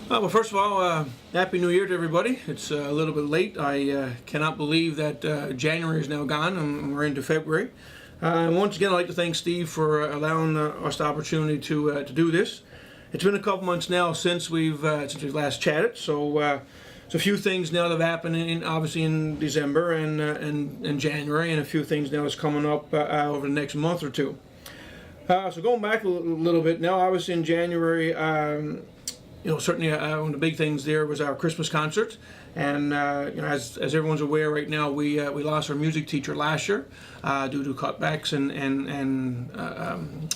Well, first of all, Happy New Year to everybody. It's a little bit late. I cannot believe that January is now gone and we're into February. And once again, I'd like to thank Steve for allowing us the opportunity to do this. It's been a couple months now since we've last chatted, so there's a few things now that have happened obviously in December and January, and a few things now that's coming up over the next month or two. So going back a little bit now, obviously in January. Certainly one of the big things there was our Christmas concert, and as everyone's aware right now, we lost our music teacher last year due to cutbacks and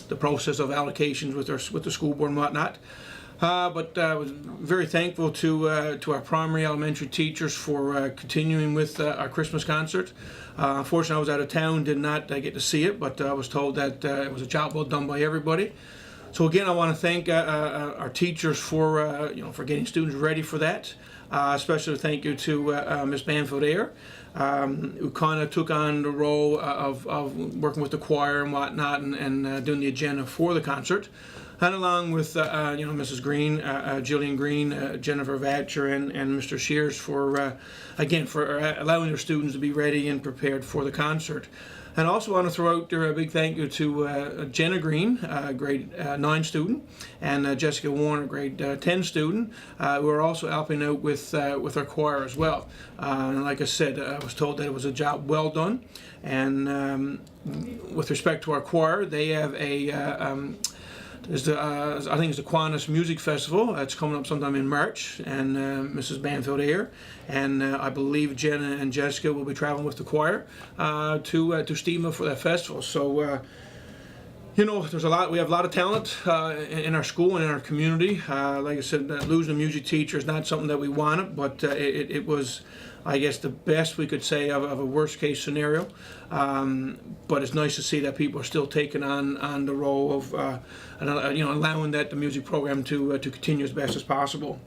the process of allocations with the school board and whatnot. But I was very thankful to our primary elementary teachers for continuing with our Christmas concert. Unfortunately, I was out of town, did not get to see it, but I was told that it was a job well done by everybody. So again, I want to thank our teachers for getting students ready for that. Especially thank you to Ms. Banfield-Ayer, who kind of took on the role of working with the choir and whatnot and doing the agenda for the concert. And along with Mrs. Green, Jillian Green, Jennifer Vatcher, and Mr. Shears for allowing their students to be ready and prepared for the concert. And I also want to throw out there a big thank you to Jenna Green, grade 9 student, and Jessica Warner, grade 10 student, who are also helping out with our choir as well. And like I said, I was told that it was a job well done. And with respect to our choir, they have I think it's the Kiwanis Music Festival. It's coming up sometime in March, and Mrs. Banfield-Ayer and I believe Jenna and Jessica will be traveling with the choir to Steamville for that festival. So there's a lot. We have a lot of talent in our school and in our community. Like I said, losing a music teacher is not something that we wanted, but it was, I guess, the best we could say of a worst case scenario. But it's nice to see that people are still taking on the role of allowing the music program to continue as best as possible.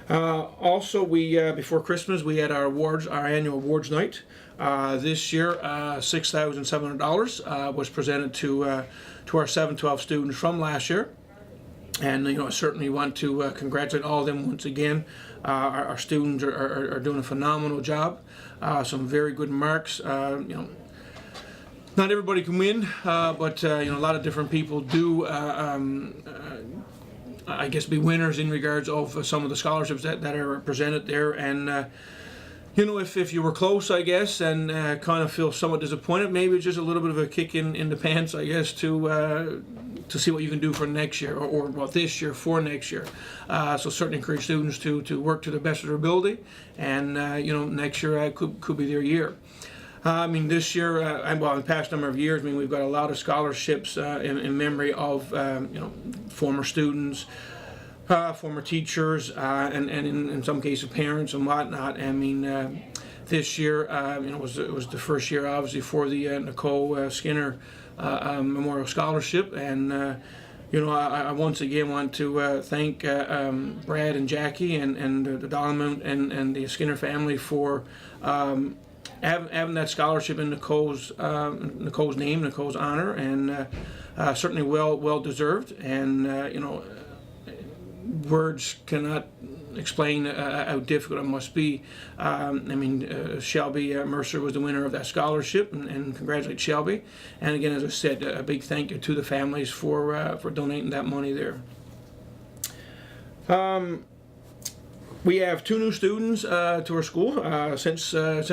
Also, we before Christmas we had our annual awards night. This year, $6,700 was presented to our 712 students from last year. And I certainly want to congratulate all of them once again. Our students are doing a phenomenal job. Some very good marks. Not everybody can win, but a lot of different people do. I guess be winners in regards of some of the scholarships that are presented there. And if you were close, I guess, and kind of feel somewhat disappointed, maybe it's just a little bit of a kick in the pants, I guess, to see what you can do for next year, or this year for next year. So certainly encourage students to work to the best of their ability, and next year could be their year. This year, in the past number of years, we've got a lot of scholarships in memory of former students, former teachers, and in some cases parents and whatnot. This year, it was the first year, obviously, for the Nicole Skinner Memorial Scholarship, and I once again want to thank Brad and Jackie and the Dolman and the Skinner family for having that scholarship in Nicole's name, Nicole's honor, and certainly well deserved. And words cannot explain how difficult it must be. Shelby Mercer was the winner of that scholarship, and congratulate Shelby. And again, as I said, a big thank you to the families for donating that money there. We have 2 new students to our school since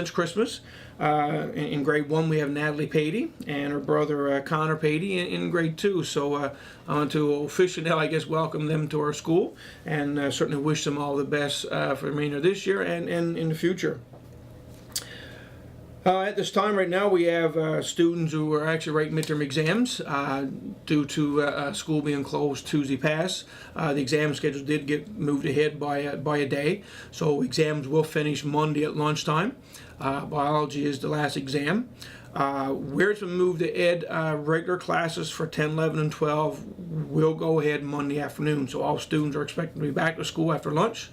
Christmas. In grade 1, we have Natalie Patey and her brother Connor Patey in grade 2. So I want to officially now, I guess, welcome them to our school, and certainly wish them all the best for the remainder of this year and in the future. At this time right now, we have students who are actually writing midterm exams due to school being closed Tuesday past. The exam schedule did get moved ahead by a day, so exams will finish Monday at lunchtime. Biology is the last exam. Where it's been moved ahead, regular classes for 10, 11, and 12 will go ahead Monday afternoon, so all students are expected to be back to school after lunch.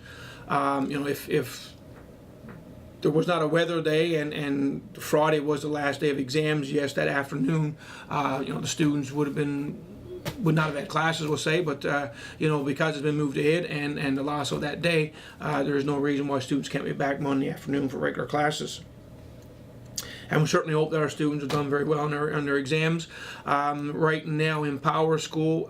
If there was not a weather day and Friday was the last day of exams, yes, that afternoon, the students would have been would not have had classes, we'll say, but because it's been moved ahead and the loss of that day, there is no reason why students can't be back Monday afternoon for regular classes. And we certainly hope that our students have done very well on their exams. Right now in Power School,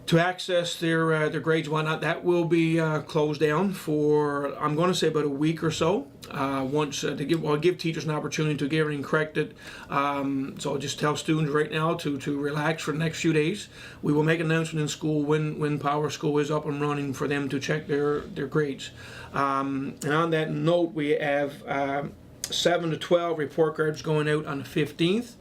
to access their grades and whatnot, that will be closed down for, I'm going to say, about a week or so. Once to give teachers an opportunity to get everything corrected. So I'll just tell students right now to relax for the next few days. We will make an announcement in school when Power School is up and running for them to check their grades. And on that note, we have 7 to 12 report cards going out on the 15th.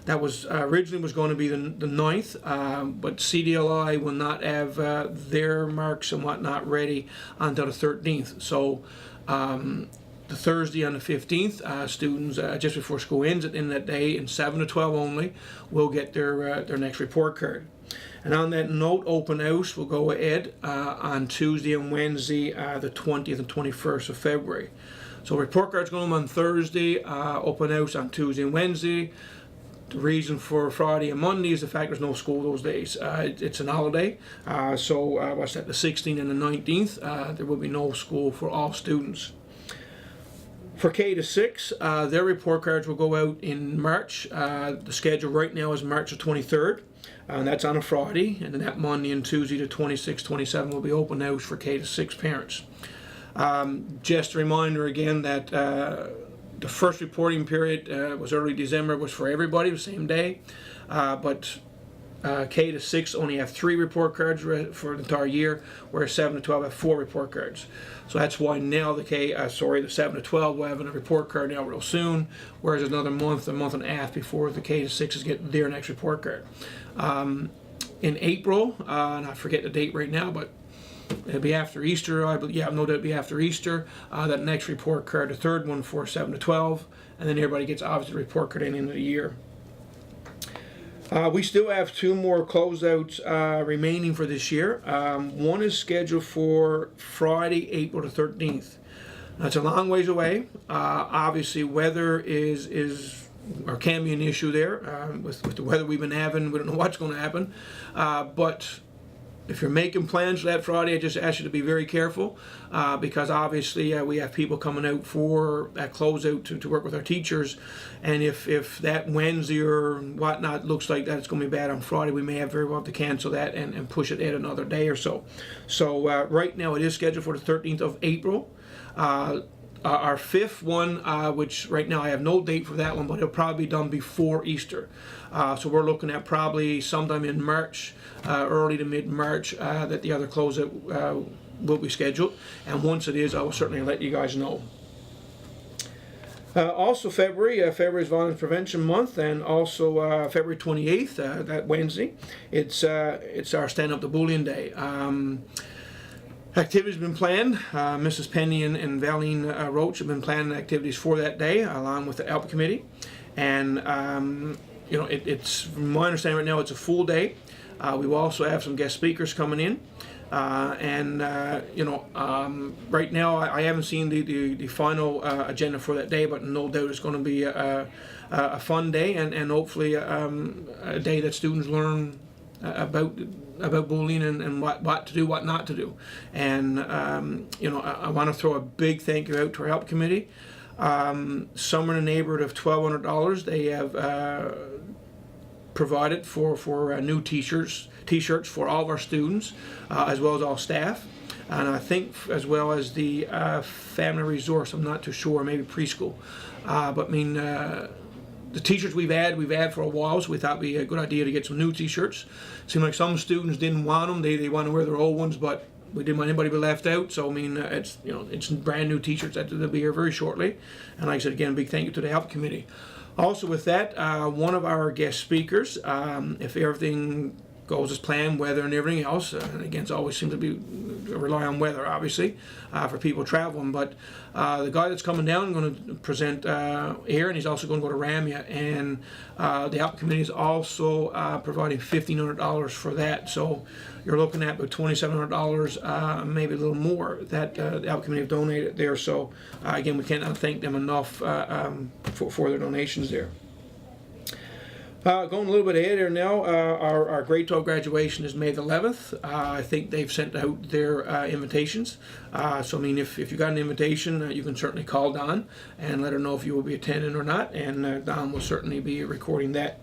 That was originally was going to be the 9th, but CDLI will not have their marks and whatnot ready until the 13th. So the Thursday on the 15th, students just before school ends at the end of that day, in 7 to 12 only, will get their next report card. And on that note, open house will go ahead on Tuesday and Wednesday, the 20th and 21st of February. So report cards going on Thursday, open house on Tuesday and Wednesday. The reason for Friday and Monday is the fact there's no school those days. It's an holiday, so what's that, the 16th and the 19th, there will be no school for all students. For K to 6, their report cards will go out in March. The schedule right now is March the 23rd, and that's on a Friday, and then that Monday and Tuesday the 26th, 27th will be open house for K to 6 parents. Just a reminder again that the first reporting period was early December, was for everybody, the same day, but K to 6 only have 3 report cards for the entire year, whereas 7 to 12 have 4 report cards. So that's why now the 7 to 12 will have a report card now real soon, whereas another month, a month and a half before the K to 6s get their next report card. In April, and I forget the date right now, but it'll be after Easter, I believe. Yeah, no doubt it'll be after Easter. That next report card, the third one for 7 to 12, and then everybody gets obviously the report card at the end of the year. We still have 2 more closeouts remaining for this year. One is scheduled for Friday, April the 13th. That's a long ways away. Obviously, weather is or can be an issue there with the weather we've been having. We don't know what's going to happen, but if you're making plans for that Friday, I just ask you to be very careful because obviously we have people coming out for that closeout to work with our teachers, and if that Wednesday or whatnot looks like that it's going to be bad on Friday, we may have very well to cancel that and push it at another day or so. So right now it is scheduled for the 13th of April. Our 5th one, which right now I have no date for that one, but it'll probably be done before Easter. So we're looking at probably sometime in March, early to mid-March, that the other closeout will be scheduled. And once it is, I will certainly let you guys know. Also February is Violence Prevention Month, and also February 28th, that Wednesday, it's our Stand Up to Bullying Day. Activities have been planned. Mrs. Penny and Valine Roach have been planning activities for that day, along with the HELP committee. And it's from my understanding right now, it's a full day. We will also have some guest speakers coming in. Right now I haven't seen the final agenda for that day, but no doubt it's going to be a fun day and hopefully a day that students learn about bullying and what to do, what not to do. And I want to throw a big thank you out to our HELP committee. Somewhere in the neighborhood of $1,200 they have provided for new t-shirts for all of our students, as well as all staff, and I think as well as the family resource. I'm not too sure, maybe preschool, but I mean the t-shirts we've had for a while, so we thought it'd be a good idea to get some new t-shirts. Seemed like some students didn't want them; they want to wear their old ones, but we didn't want anybody to be left out. So I mean, it's brand new t-shirts that will be here very shortly. And like I said again, a big thank you to the HELP committee. Also with that, one of our guest speakers, if everything goes as planned, weather and everything else, and again, it always seems to be rely on weather, obviously, for people traveling. But the guy that's coming down is going to present here, and he's also going to go to Ramya, and the HELP committee is also providing $1,500 for that. So you're looking at about $2,700, maybe a little more, that the HELP committee have donated there. So again, we cannot thank them enough for their donations there. Going a little bit ahead here now, our grade 12 graduation is May the 11th. I think they've sent out their invitations. So, I mean, if you got an invitation, you can certainly call Don and let her know if you will be attending or not, and Don will certainly be recording that.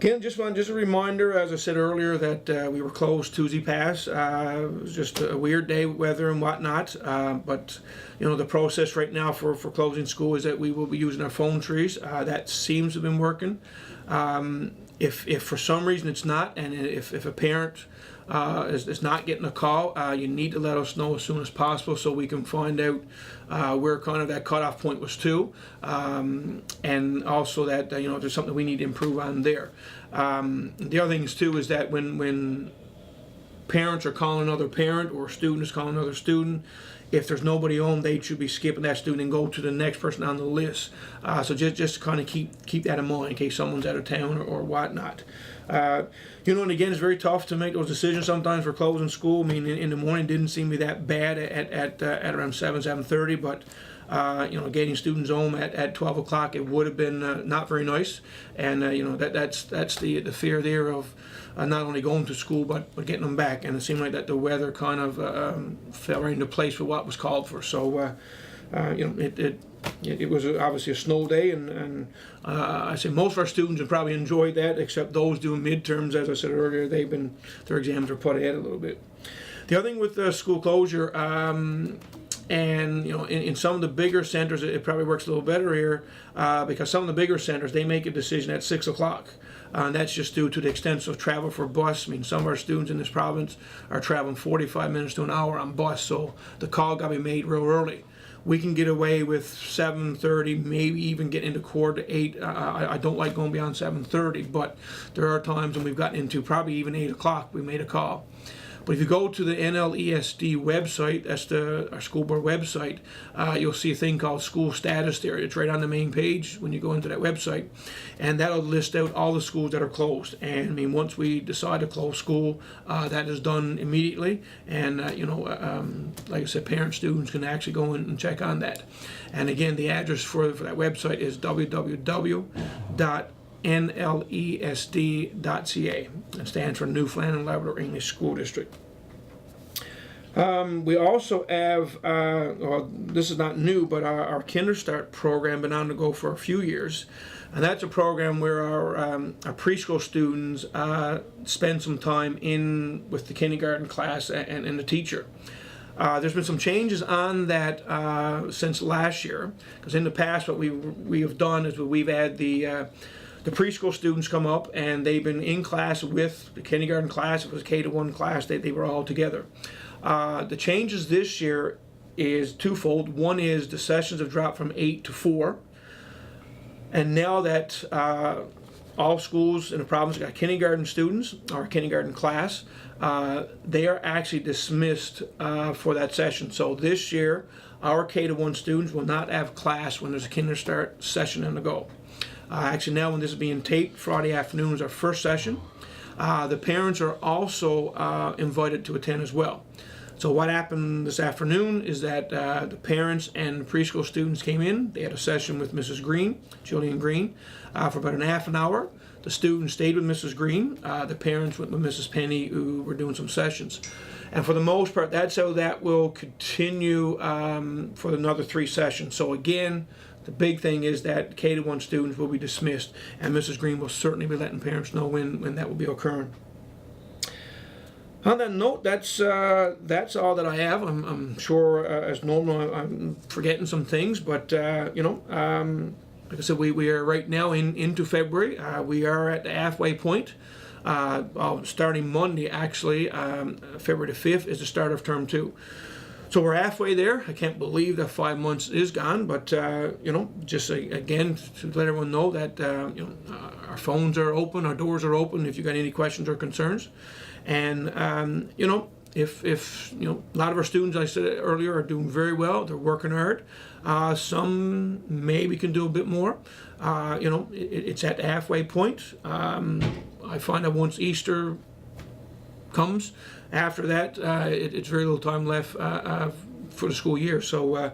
Again, just a reminder, as I said earlier, that we were closed Tuesday past. It was just a weird day with weather and whatnot. But you know, the process right now for closing school is that we will be using our phone trees. That seems to have been working. If for some reason it's not, and if a parent is not getting a call, you need to let us know as soon as possible so we can find out where kind of that cutoff point was to, and also that you know, if there's something we need to improve on there. The other things too is that when parents are calling another parent or a student is calling another student, if there's nobody home, they should be skipping that student and go to the next person on the list. So just kind of keep that in mind in case someone's out of town or whatnot. You know, and again, it's very tough to make those decisions sometimes for closing school. I mean, in the morning didn't seem to be that bad at around 7:30, but you know, getting students home at 12 o'clock, it would have been not very nice. And you know, that's the fear there of not only going to school but getting them back. And it seemed like that the weather kind of fell right into place for what was called for. So you know, it was obviously a snow day, and I say most of our students have probably enjoyed that, except those doing midterms. As I said earlier, their exams are put ahead a little bit. The other thing with the school closure, and you know, in some of the bigger centers, it probably works a little better here because some of the bigger centers, they make a decision at 6 o'clock. And that's just due to the extensive travel for bus. I mean, some of our students in this province are traveling 45 minutes to an hour on bus, so the call got to be made real early. We can get away with 7:30, maybe even get into 7:45. I don't like going beyond 7:30, but there are times when we've gotten into probably even 8 o'clock, we made a call. But if you go to the NLESD website, that's our school board website, you'll see a thing called school status there. It's right on the main page when you go into that website, and that'll list out all the schools that are closed. And I mean, once we decide to close school, that is done immediately. And you know, like I said, parents, students can actually go in and check on that. And again, the address for that website is www.nlesd.ca. It stands for Newfoundland and Labrador English School District. We also have, well, this is not new, but our Kinderstart program been on the go for a few years. And that's a program where our preschool students spend some time with the kindergarten class and the teacher. There's been some changes on that since last year, because in the past what we have done is we've had the preschool students come up and they've been in class with the kindergarten class. It was a K-1 class. They were all together. The changes this year is twofold. One is the sessions have dropped from 8 to 4. And now that all schools in the province got kindergarten students or kindergarten class, they are actually dismissed for that session. So this year, our K-1 students will not have class when there's a Kinderstart session on the go. Actually, now when this is being taped, Friday afternoon is our first session. The parents are also invited to attend as well. So what happened this afternoon is that the parents and the preschool students came in. They had a session with Mrs. Green, Julian Green, for about an half an hour. The students stayed with Mrs. Green. The parents went with Mrs. Penny, who were doing some sessions. And for the most part, that's how that will continue for another 3 sessions. So again, the big thing is that K-1 students will be dismissed, and Mrs. Green will certainly be letting parents know when that will be occurring. On that note, that's all that I have. I'm sure, as normal, I'm forgetting some things, but you know, like I said, we are right now into February. We are at the halfway point. Starting Monday, actually, February the 5th is the start of term 2. So we're halfway there. I can't believe that 5 months is gone, but you know, just again to let everyone know that you know, our phones are open, our doors are open if you got any questions or concerns. And you know, if you know, a lot of our students, I said earlier, are doing very well. They're working hard. Some maybe can do a bit more. You know, it's at the halfway point. I find that once Easter comes, after that, it's very little time left for the school year. So,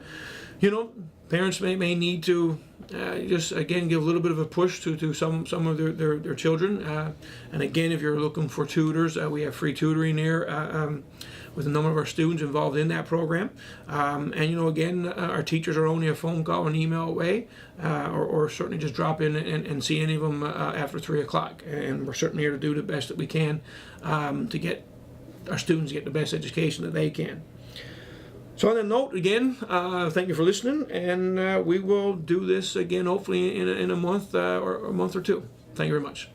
you know, parents may need to just again give a little bit of a push to some of their children. And again, if you're looking for tutors, we have free tutoring here with a number of our students involved in that program. And again, our teachers are only a phone call or an email away, or certainly just drop in and see any of them after 3 o'clock. And we're certainly here to do the best that we can to get our students get the best education that they can. So on that note, again, thank you for listening, and we will do this again hopefully in a month or a month or two. Thank you very much.